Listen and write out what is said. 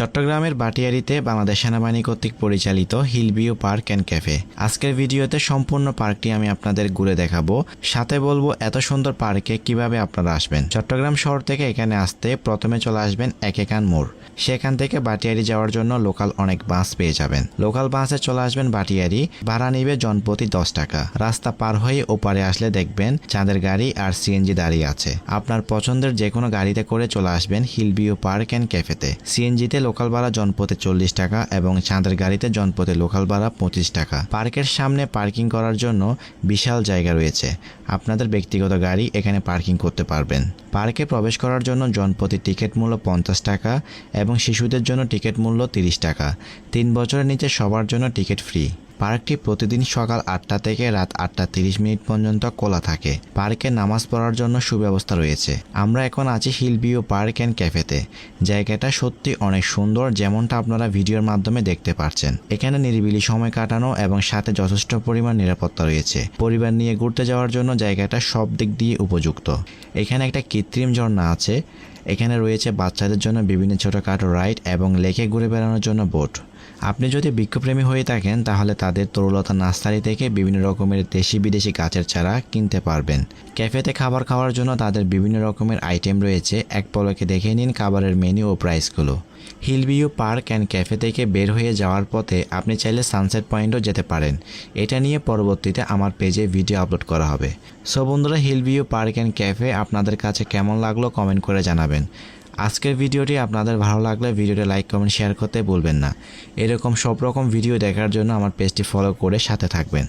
চট্টগ্রামের বাটিয়াড়িতে বাংলাদেশ সেনাবাহিনী কর্তৃক পরিচালিত হিলভিউ পার্ক অ্যান্ড ক্যাফে। আজকের ভিডিওতে সম্পূর্ণ পার্কটি আমি আপনাদের ঘুরে দেখাবো, সাথে বলবো এত সুন্দর পার্কে কিভাবে আপনারা আসবেন। চট্টগ্রাম শহর থেকে এখানে আসতে প্রথমে চলে আসবেন একেকান মোড়। সেখান থেকে বাটিয়াড়ি যাওয়ার জন্য লোকাল অনেক বাস পেয়ে যাবেন। লোকাল বাসে চলে আসবেন বাটিয়াড়ি, ভাড়া নিবে জনপ্রতি 10 টাকা। রাস্তা পার হয়ে ওপারে আসলে দেখবেন চাঁদের গাড়ি আর সিএনজি দাঁড়িয়ে আছে। আপনার পছন্দের যে কোনো গাড়িতে করে চলে আসবেন হিলভিউ পার্ক অ্যান্ড ক্যাফেতে। সিএনজিতে লোকাল ভাড়া জনপ্রতি 40 টাকা এবং চাঁদের গাড়িতে জনপ্রতি লোকাল ভাড়া 25 টাকা। পার্কের সামনে পার্কিং করার জন্য বিশাল জায়গা রয়েছে। আপনাদের ব্যক্তিগত গাড়ি এখানে পার্কিং করতে পারবেন। পার্কে প্রবেশ করার জন্য জনপ্রতি টিকিট মূল্য 50 টাকা এবং শিশুদের জন্য টিকিট মূল্য 30 টাকা। 3 বছরের নিচে সবার জন্য টিকিট ফ্রি। পার্কটি প্রতিদিন সকাল 8টা থেকে রাত 8:30 পর্যন্ত খোলা থাকে। পার্কে নামাজ পড়ার জন্য সুব্যবস্থা রয়েছে। আমরা এখন আছি হিলভিউ পার্ক অ্যান্ড ক্যাফেতে। জায়গাটা সত্যি অনেক সুন্দর, যেমনটা আপনারা ভিডিওর মাধ্যমে দেখতে পাচ্ছেন। এখানে নিরিবিলি সময় কাটানো এবং সাথে যথেষ্ট পরিমাণ নিরাপত্তা রয়েছে। পরিবার নিয়ে ঘুরতে যাওয়ার জন্য জায়গাটা সব দিক দিয়ে উপযুক্ত। এখানে একটা কৃত্রিম ঝর্ণা আছে। এখানে রয়েছে বাচ্চাদের জন্য বিভিন্ন ছোটোখাটো রাইড এবং লেকে ঘুরে বেড়ানোর জন্য বোট। আপনি যদি বৃক্ষপ্রেমী হয়ে থাকেন তাহলে তাদের তরুলতা নার্সারি থেকে বিভিন্ন রকমের দেশি বিদেশি গাছের চারা কিনতে পারবেন। ক্যাফেতে খাবার খাওয়ার জন্য তাদের বিভিন্ন রকমের আইটেম রয়েছে। এক পলকে দেখে নিন খাবারের মেনু ও প্রাইসগুলো। হিলভিউ পার্ক অ্যান্ড ক্যাফে থেকে বের হয়ে যাওয়ার পথে আপনি চাইলে সানসেট পয়েন্টও যেতে পারেন। এটা নিয়ে পরবর্তীতে আমার পেজে ভিডিও আপলোড করা হবে। সো বন্ধুরা, হিলভিউ পার্ক অ্যান্ড ক্যাফে আপনাদের কাছে কেমন লাগলো কমেন্ট করে জানাবেন। আজকের ভিডিওটি আপনাদের ভালো লাগলে ভিডিওটি লাইক কমেন্ট শেয়ার করতে ভুলবেন না। এরকম সব রকম ভিডিও দেখার জন্য আমার পেজটি ফলো করে সাথে থাকবেন।